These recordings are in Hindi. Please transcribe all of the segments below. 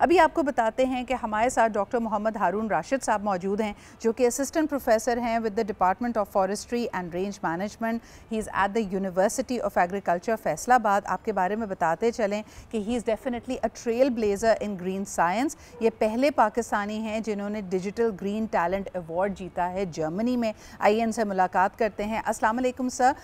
अभी आपको बताते हैं कि हमारे साथ डॉक्टर मोहम्मद हारून राशिद साहब मौजूद हैं, जो कि असिस्टेंट प्रोफेसर हैं with the department of forestry and range management. He is at the university of agriculture Faisalabad. आपके बारे में बताते चलें कि he is definitely a trail blazer in green science. ये पहले पाकिस्तानी हैं जिन्होंने डिजिटल ग्रीन टैलेंट अवार्ड जीता है जर्मनी में। आइए इनसे मुलाकात करते हैं। अस्सलाम वालेकुम sir,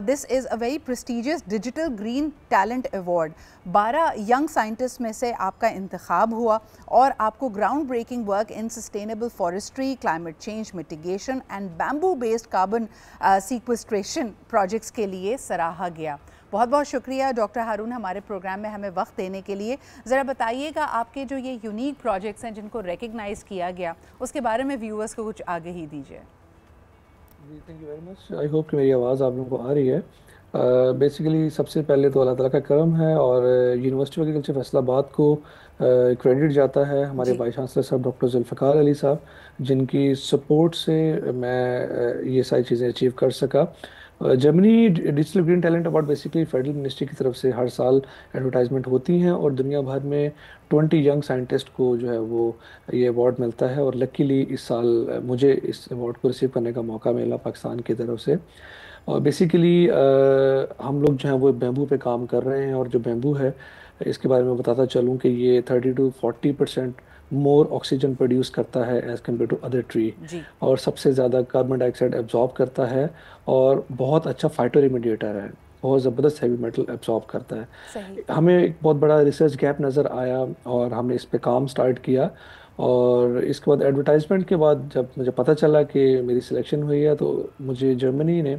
this is a very prestigious digital green talent award. 12 young scientist में से आपका इंतखाब हुआ और आपको ground breaking work in sustainable forestry, climate change mitigation and bamboo based carbon sequestration projects के लिए सराहा गया। बहुत बहुत शुक्रिया डॉक्टर हारून हमारे प्रोग्राम में हमें वक्त देने के लिए। ज़रा बताइएगा आपके जो ये यूनिक प्रोजेक्ट्स हैं जिनको रिकग्नाइज़ किया गया, उसके बारे में व्यूअर्स को कुछ आगे ही दीजिए। जी, thank you very much. I hope कि मेरी आवाज़ आप लोगों को आ रही है। बेसिकली सबसे पहले तो अल्लाह ताला का करम है और यूनिवर्सिटी ऑफ एग्रीकल्चर फैसलाबाद को क्रेडिट जाता है हमारे वाइस चांसलर साहब डॉक्टर जुल्फ़िकार अली साहब, जिनकी सपोर्ट से मैं ये सारी चीज़ें अचीव कर सका। Germany digital green talent award basically federal ministry की तरफ से हर साल एडवर्टाइजमेंट होती हैं और दुनिया भर में 20 यंग साइंटिस्ट को जो है वो ये अवार्ड मिलता है। और लकीली इस साल मुझे इस अवार्ड को रिसीव करने का मौका मिला पाकिस्तान की तरफ से। और बेसिकली हम लोग जो है वो बैम्बू पे काम कर रहे हैं और जो बैम्बू है इसके बारे में बताता चलूँ कि ये 30 to 40% मोर ऑक्सीजन प्रोड्यूस करता है as compare to other tree, और सबसे ज़्यादा कार्बन डाइऑक्साइड एब्जॉर्ब करता है और बहुत अच्छा फाइटो रेमिडिएटर है, बहुत ज़बरदस्त हैवी मेटल एब्जॉर्ब करता है। हमें एक बहुत बड़ा रिसर्च गैप नज़र आया और हमने इस पे काम स्टार्ट किया। और इसके बाद एडवर्टाइजमेंट के बाद जब मुझे पता चला कि मेरी सिलेक्शन हुई है तो मुझे जर्मनी ने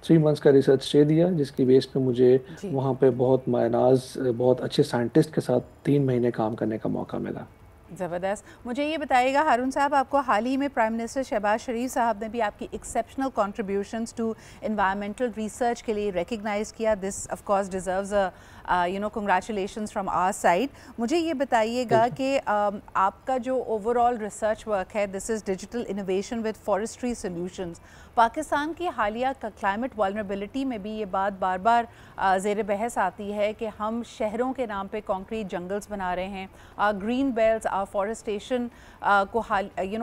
3 मंथ्स का रिसर्च स्टे दिया, जिसकी बेस पे मुझे वहाँ पे बहुत मायनाज बहुत अच्छे साइंटिस्ट के साथ 3 महीने काम करने का मौका मिला। ज़बरदस्त। मुझे ये बताइएगा हारून साहब, आपको हाल ही में प्राइम मिनिस्टर शहबाज शरीफ साहब ने भी आपकी exceptional contributions to environmental research के लिए रिकग्नाइज़ किया। This of course deserves a congratulations from our side. मुझे ये बताइएगा कि आपका जो ओवरऑल रिसर्च वर्क है, this is digital innovation with forestry solutions. Pakistan की हालिया क्लाइमेट वल्नरेबिलिटी में भी ये बात बार बार ज़ेर बहस आती है कि हम शहरों के नाम पे कंक्रीट जंगल्स बना रहे हैं, ग्रीन बेल्ट्स, फॉरेस्टेशन को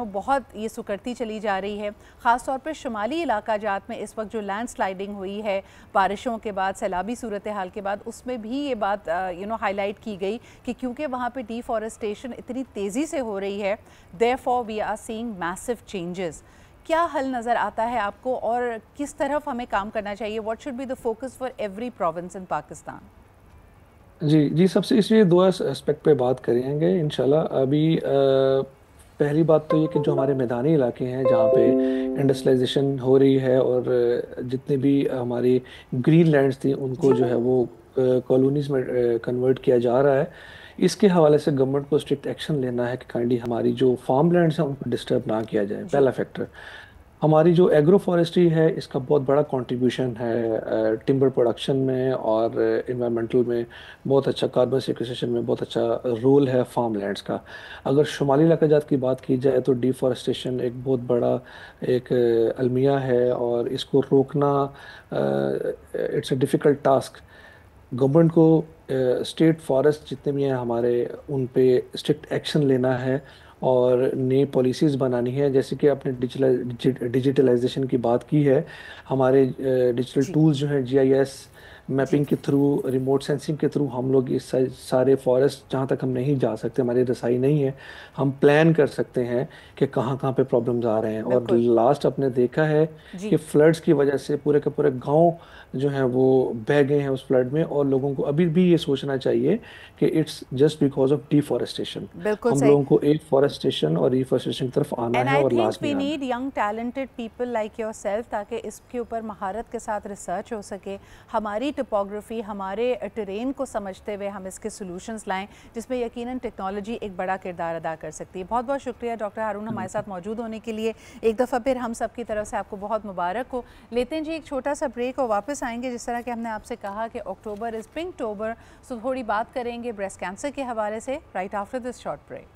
बहुत ये सुकड़ती चली जा रही है। ख़ास तौर पे शुमाली इलाका जात में इस वक्त जो लैंडस्लाइडिंग हुई है बारिशों के बाद, सैलाबी सूरत हाल के बाद, उसमें भी ये बात हाईलाइट की गई कि क्योंकि वहाँ पे डिफॉरेस्टेशन इतनी तेज़ी से हो रही है, therefore we are seeing massive changes. क्या हल नज़र आता है आपको और किस तरफ हमें काम करना चाहिए? What should be the focus for every province in Pakistan? जी, सबसे इसलिए 2 एस्पेक्ट पे बात करेंगे इंशाल्लाह। अभी पहली बात तो ये कि जो हमारे मैदानी इलाके हैं जहाँ पे इंडस्ट्रियलाइजेशन हो रही है और जितने भी हमारी ग्रीन लैंड्स थी उनको जो है वो कॉलोनीज में कन्वर्ट किया जा रहा है। इसके हवाले से गवर्नमेंट को स्ट्रिक्ट एक्शन लेना है कि काइंडली हमारी जो फार्म लैंड्स हैं उनको डिस्टर्ब ना किया जाए। पहला फैक्टर। हमारी जो एग्रो फॉरेस्ट्री है इसका बहुत बड़ा कंट्रीब्यूशन है टिम्बर प्रोडक्शन में और इन्वायरमेंटल में बहुत अच्छा, कार्बन सिक्वेस्ट्रेशन में बहुत अच्छा रोल है फार्म लैंड्स का। अगर शुमाली इलाका जात की बात की जाए तो डिफॉरेस्टेशन एक बहुत बड़ा एक अलमिया है और इसको रोकना it's a difficult task. Government को स्टेट फॉरेस्ट जितने भी हैं हमारे उन पे स्ट्रिक्ट एक्शन लेना है और नई पॉलिसीज़ बनानी है। जैसे कि आपने डिजिटलाइजेशन की बात की है, हमारे डिजिटल टूल्स जो हैं GIS मैपिंग के थ्रू, रिमोट सेंसिंग के थ्रू हम लोग इस सारे फॉरेस्ट जहाँ तक हम नहीं जा सकते, हमारी रसाई नहीं है, हम प्लान कर सकते हैं कि कहाँ कहाँ पे प्रॉब्लम्स आ रहे हैं। और लास्ट आपने देखा है कि फ्लड्स की वजह से पूरे के पूरे गांव जो हैं वो बह गए हैं उस फ्लड में, और लोगों को अभी भी ये सोचना चाहिए कि it's just because of deforestation. हम लोगों को एक फॉरेस्टेशन और रिफॉरेस्टेशन की तरफ आना है और लास्ट में we need young talented people like yourself ताकि इसके ऊपर महारत के साथ रिसर्च हो सके, हमारी टोपोग्राफी, हमारे टेरेन को समझते हुए हम इसके सॉल्यूशंस लाएं, जिसमें यकीनन टेक्नोलॉजी एक बड़ा किरदार अदा कर सकती है। बहुत बहुत शुक्रिया डॉक्टर हारून हमारे साथ मौजूद होने के लिए। एक दफ़ा फिर हम सब की तरफ से आपको बहुत मुबारक हो। लेते हैं जी एक छोटा सा ब्रेक और वापस आएंगे। जिस तरह कि हमने आपसे कहा कि अक्टूबर इज़ पिंकटोबर, सो थोड़ी बात करेंगे ब्रेस्ट कैंसर के हवाले से right after this short break.